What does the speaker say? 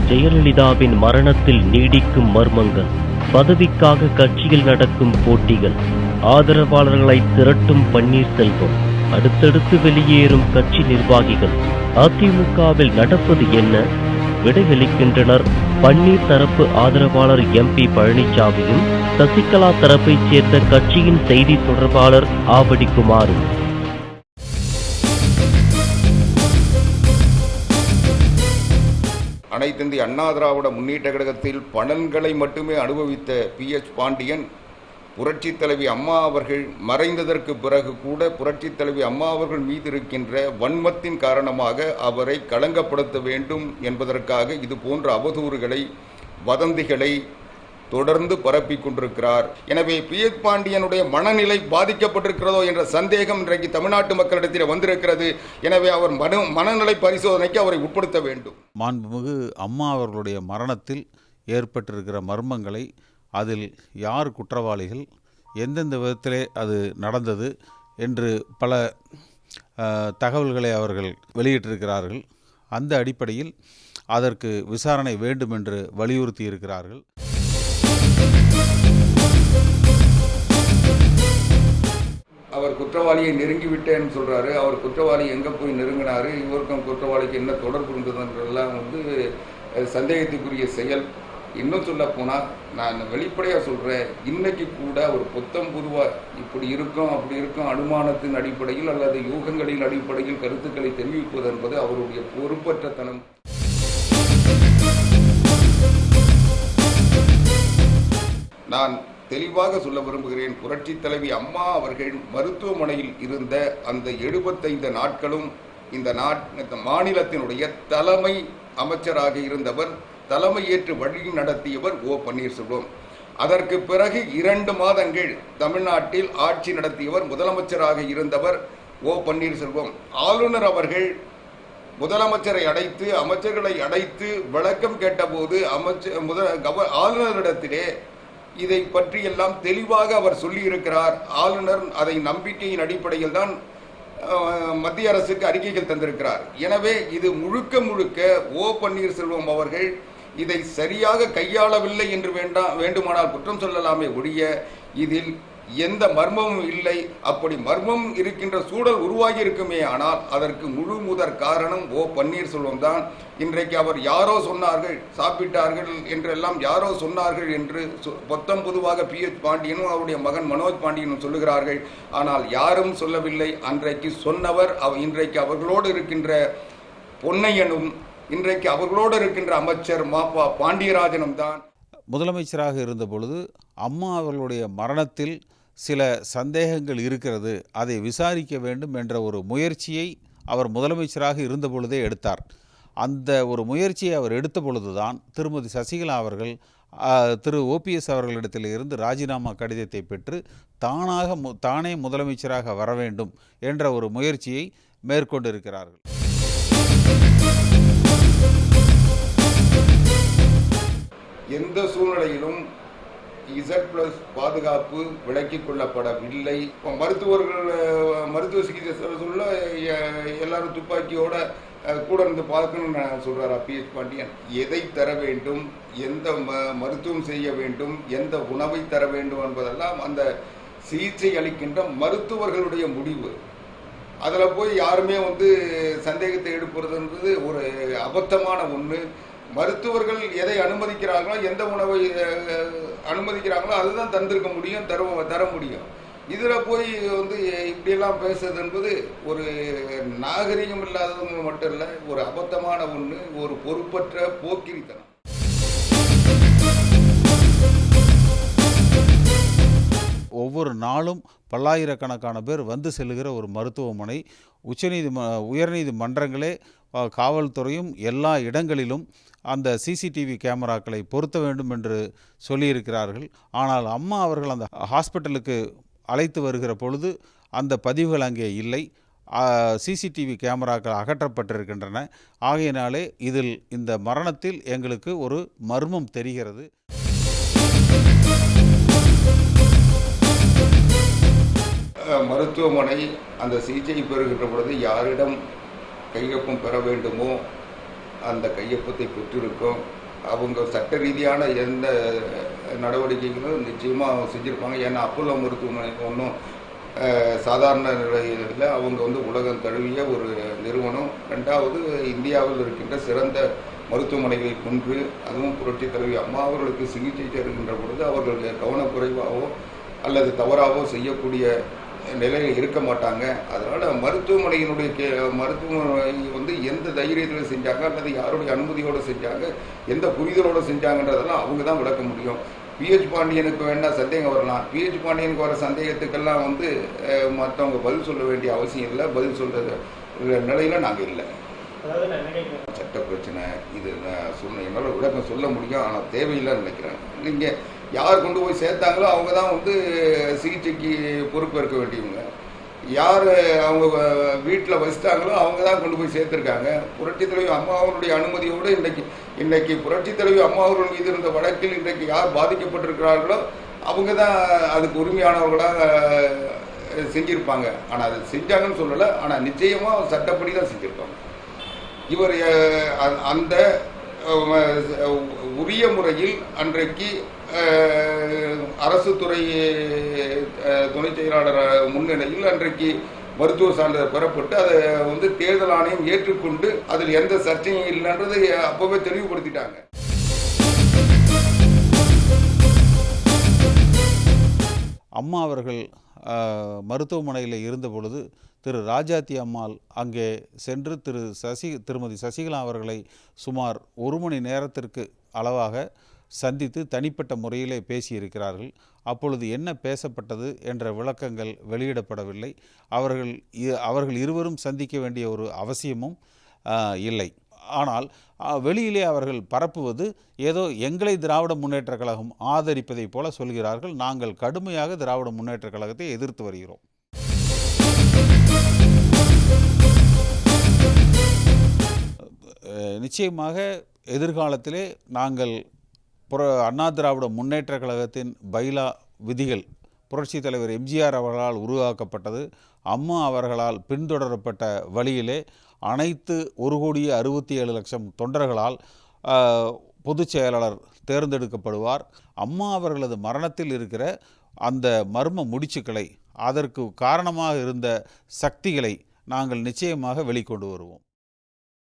ஜெயலலிதாவின் மரணத்தில் நீடிக்கும் மர்மங்கள், பதவிக்காக கட்சியில் நடக்கும் போட்டிகள், ஆதரவாளர்களை திரட்டும் பன்னீர்செல்வம், அடுத்தடுத்து வெளியேறும் கட்சி நிர்வாகிகள், அதிமுகவில் நடப்பது என்ன? விடையளிக்கின்றனர் பன்னீர் தரப்பு ஆதரவாளர் MP பழனிசாமியும் சசிகலா தரப்பைச் சேர்ந்த கட்சியின் செய்தி தொடர்பாளர் ஆவடி குமாரும். அனைத்திந்திய அண்ணா திராவிட முன்னேற்ற கழகத்தில் பலன்களை மட்டுமே அனுபவித்த PH பாண்டியன் புரட்சித் தலைவி அம்மா அவர்கள் மறைந்ததற்கு பிறகு கூட புரட்சித் தலைவி அம்மா அவர்கள் மீது இருக்கின்ற வன்மத்தின் காரணமாக அவரை களங்கப்படுத்த வேண்டும் என்பதற்காக இது போன்ற அவதூறுகளை, வதந்திகளை தொடர்ந்து பரப்பிக் கொண்டிருக்கிறார். எனவே PH பாண்டியனுடைய மனநிலை பாதிக்கப்பட்டிருக்கிறதோ என்ற சந்தேகம் இன்றைக்கு தமிழ்நாட்டு மக்களிடத்தில் வந்திருக்கிறது. எனவே அவர் மனநிலை பரிசோதனைக்கு அவரை உட்படுத்த வேண்டும். மாண்புமிகு அம்மா அவர்களுடைய மரணத்தில் ஏற்பட்டிருக்கிற மர்மங்களை, அதில் யார் குற்றவாளிகள், எந்தெந்த விதத்திலே அது நடந்தது என்று பல தகவல்களை அவர்கள் வெளியிட்டிருக்கிறார்கள். அந்த அடிப்படையில் அதற்கு விசாரணை வேண்டும் என்று வலியுறுத்தி இருக்கிறார்கள். அவர் குற்றவாளியை நெருங்கிவிட்டேன்னு சொல்றாரு. அவர் குற்றவாளி எங்க போய் நெருங்கினாரு, இவருக்கும் குற்றவாளிக்கு என்ன தொடர்பு இருந்ததுன்றதெல்லாம் சந்தேகத்துக்குரிய செயல். இன்னும் சொல்ல போனால் நான் வெளிப்படையாக சொல்கிறேன், இன்னைக்கு கூட ஒரு புத்தம் பொதுவாக இப்படி இருக்கும் அப்படி இருக்கும் அனுமானத்தின் அடிப்படையில் அல்லது யூகங்களின் அடிப்படையில் கருத்துக்களை தெரிவிப்பது என்பது அவருடைய பொறுப்பற்றத்தனம். நான் தெளிவாக சொல்ல விரும்புகிறேன், புரட்சித் தலைவி அம்மா அவர்கள் மருத்துவமனையில் இருந்த அந்த 75 நாட்களும் இந்த மாநிலத்தினுடைய தலைமை அமைச்சராக இருந்தவர், தலைமையேற்று வழி நடத்தியவர் O. பன்னீர்செல்வம். அதற்கு பிறகு 2 மாதங்கள் தமிழ்நாட்டில் ஆட்சி நடத்தியவர், முதலமைச்சராக இருந்தவர் O. பன்னீர்செல்வம். ஆளுநர் அவர்கள் முதலமைச்சரை அடைத்து, அமைச்சர்களை அடைத்து விளக்கம் கேட்டபோது ஆளுநரிடத்திலே இதை பற்றியெல்லாம் தெளிவாக அவர் சொல்லியிருக்கிறார். ஆளுநர் அதை நம்பிக்கையின் அடிப்படையில் தான் மத்திய அரசுக்கு அறிக்கைகள் தந்திருக்கிறார். எனவே இது முழுக்க முழுக்க O. பன்னீர்செல்வம் அவர்கள் இதை சரியாக கையாளவில்லை என்று வேண்டுமானால் குற்றம் சொல்லலாமே ஒழிய இதில் எந்த மர்மமும் இல்லை. அப்படி மர்மம் இருக்கின்ற சூழல் உருவாகி இருக்குமே ஆனால் அதற்கு முழு முதற் காரணம் O. பன்னீர்செல்வம் தான். இன்றைக்கு அவர் யாரோ சொன்னார்கள், சாப்பிட்டார்கள் என்றெல்லாம் யாரோ சொன்னார்கள் என்று பொத்தம் பொதுவாக PH பாண்டியனும் அவருடைய மகன் மனோஜ் பாண்டியனும் சொல்லுகிறார்கள். ஆனால் யாரும் சொல்லவில்லை. அன்றைக்கு சொன்னவர் இன்றைக்கு அவர்களோடு இருக்கின்ற பொன்னையனும் இன்றைக்கு அவர்களோடு இருக்கின்ற அமைச்சர் மாப்பா பாண்டியராஜனும் தான். முதலமைச்சராக இருந்த பொழுது அம்மா அவர்களுடைய மரணத்தில் சில சந்தேகங்கள் இருக்கிறது, அதை விசாரிக்க வேண்டும் என்ற ஒரு முயற்சியை அவர் முதலமைச்சராக இருந்த பொழுதே எடுத்தார். அந்த ஒரு முயற்சியை அவர் எடுத்த பொழுதுதான் திருமதி சசிகலா அவர்கள் திரு OPS அவர்களிடத்தில் இருந்து ராஜினாமா கடிதத்தை பெற்று தானே முதலமைச்சராக வர வேண்டும் என்ற ஒரு முயற்சியை மேற்கொண்டிருக்கிறார்கள். எந்த சூழ்நிலையிலும் Z+ பாதுகாப்பு விலக்கிக் கொள்ளப்படவில்லை. மருத்துவர்கள் மருத்துவ சிகிச்சை சொல்ல எல்லாரும் துப்பாக்கியோட கூட இருந்து பார்க்கணும்னு சொல்றாரா PH பாண்டியன்? எதை தர வேண்டும், எந்த மருத்துவம் செய்ய வேண்டும், எந்த உணவை தர வேண்டும் என்பதெல்லாம் அந்த சிகிச்சை அளிக்கின்ற மருத்துவர்களுடைய முடிவு. அதில் போய் யாருமே சந்தேகத்தை எழுப்புறதுன்றது ஒரு அபத்தமான ஒன்று. மருத்துவர்கள் எதை அனுமதிக்கிறாங்களோ, எந்த உணவை அனுமதிக்கிறாங்களோ அதுதான் தந்திருக்க முடியும், தர முடியும். இதில் போய் இப்படியெல்லாம் பேசுறது என்பது ஒரு நாகரிகம் இல்லாதது மட்டும் இல்லை, ஒரு அபத்தமான ஒன்று, ஒரு பொறுப்பற்ற போக்கிரித்தனம். ஒவ்வொரு நாளும் பல்லாயிரக்கணக்கான பேர் வந்து செல்லுகிற ஒரு மருத்துவமனை, உயர்நீதிமன்றங்களே காவல்துறையும் எல்லா இடங்களிலும் அந்த CCTV கேமராக்களை பொருத்த வேண்டும் என்று சொல்லியிருக்கிறார்கள். ஆனால் அம்மா அவர்கள் அந்த ஹாஸ்பிட்டலுக்கு அழைத்து வருகிற பொழுது அந்த பதிவுகள் அங்கே இல்லை. CCTV கேமராக்கள் அகற்றப்பட்டிருக்கின்றன. ஆகையினாலே இதில் இந்த மரணத்தில் எங்களுக்கு ஒரு மர்மம் தெரிகிறது. மருத்துவமனை அந்த சிகிச்சை பெறுகின்ற பொழுது யாரிடம் கையொப்பம் பெற வேண்டுமோ அந்த கையொப்பத்தை பெற்றிருக்கோம். அவங்க சட்ட ரீதியான எந்த நடவடிக்கைகளும் நிச்சயமாக செஞ்சுருப்பாங்க. ஏன்னா அப்போலோ மருத்துவமனை ஒன்றும் சாதாரண நிலையில் அவங்க உலகம் தழுவிய ஒரு நிறுவனம். ரெண்டாவது, இந்தியாவில் இருக்கின்ற சிறந்த மருத்துவமனைகளை கொன்று, அதுவும் புரட்சி தலைவி அம்மா அவர்களுக்கு சிகிச்சை தருகின்ற பொழுது அவர்களுடைய கவனக்குறைவாகவோ அல்லது தவறாகவோ செய்யக்கூடிய நிலையில் இருக்க மாட்டாங்க. அதனால் மருத்துவமனையினுடைய மருத்துவமனை எந்த தைரியத்தில் செஞ்சாங்க அல்லது யாருடைய அனுமதியோடு செஞ்சாங்க, எந்த புரிதலோடு செஞ்சாங்கன்றதெல்லாம் அவங்க தான் விளக்க முடியும். பிஹெச் பாண்டியனுக்கு வேணால் சந்தேகம் வரலாம். பிஹெச் பாண்டியனுக்கு வர சந்தேகத்துக்கெல்லாம் மற்றவங்க பதில் சொல்ல வேண்டிய அவசியம் இல்லை. பதில் சொல்கிற நிலையில் நாங்கள் இல்லை. சட்ட பிரச்சனை இது சொன்ன என்னால் விளக்கம் சொல்ல முடியும், ஆனால் தேவையில்லைன்னு நினைக்கிறேன். நீங்கள் யார் கொண்டு போய் சேர்த்தாங்களோ அவங்க தான் சிகிச்சைக்கு பொறுப்பேற்க வேண்டியவங்க. யார் அவங்க வீட்டில் வசித்தாங்களோ அவங்க தான் கொண்டு போய் சேர்த்துருக்காங்க. புரட்சித் தலைவி அம்மா அவர்களுடைய அனுமதியோடு இன்றைக்கி புரட்சித் தலைவி அம்மா அவர்கள் மீது இருந்த வழக்கில் இன்றைக்கு யார் பாதிக்கப்பட்டிருக்கிறார்களோ அவங்க தான் அதுக்கு உரிமையானவர்களாக செஞ்சுருப்பாங்க. ஆனால் அது செஞ்சாங்கன்னு சொல்லலை, ஆனால் நிச்சயமாக சட்டப்படி தான் செஞ்சுருப்பாங்க. இவர் அந்த உரிய முறையில் அன்றைக்கு அரசு துறை துணை செயலாளர் முன்னிலையில் அன்றைக்கு மருத்துவ சான்றிதழ் பெறப்பட்டு அதை தேர்தல் ஆணையம் ஏற்றுக்கொண்டு அதில் எந்த சர்ச்சையும் இல்லைன்றது அப்பவே தெளிவுபடுத்திட்டாங்க. அம்மா அவர்கள் மருத்துவமனையில் இருந்த பொழுது திரு ராஜாத்தி அம்மாள் அங்கே சென்று திருமதி சசிகலா அவர்களை சுமார் 1 மணி நேரத்திற்கு அளவாக சந்தித்து தனிப்பட்ட முறையிலே பேசியிருக்கிறார்கள். அப்பொழுது என்ன பேசப்பட்டது என்ற விளக்கங்கள் வெளியிடப்படவில்லை. அவர்கள் இருவரும் சந்திக்க வேண்டிய ஒரு அவசியமும் இல்லை. ஆனால் வெளியிலே அவர்கள் பரப்புவது ஏதோ எங்களை திராவிட முன்னேற்றக் கழகம் ஆதரிப்பதைப் போல சொல்கிறார்கள். நாங்கள் கடுமையாக திராவிட முன்னேற்றக் கழகத்தை எதிர்த்து வருகிறோம். நிச்சயமாக எதிர்காலத்திலே நாங்கள் அண்ணா திராவிட முன்னேற்றக் கழகத்தின் பைலா விதிகள் புரட்சித் தலைவர் எம்ஜிஆர் அவர்களால் உருவாக்கப்பட்டது. அம்மா அவர்களால் பின்தொடரப்பட்ட வழியிலே அனைத்து 1,67,00,000 தொண்டர்களால் பொதுச் செயலாளர் தேர்ந்தெடுக்கப்படுவார். அம்மா அவர்களது மரணத்தில் இருக்கிற அந்த மர்ம முடிச்சுக்களை, அதற்கு காரணமாக இருந்த சக்திகளை நாங்கள் நிச்சயமாக வெளிக்கொண்டு வருவோம்.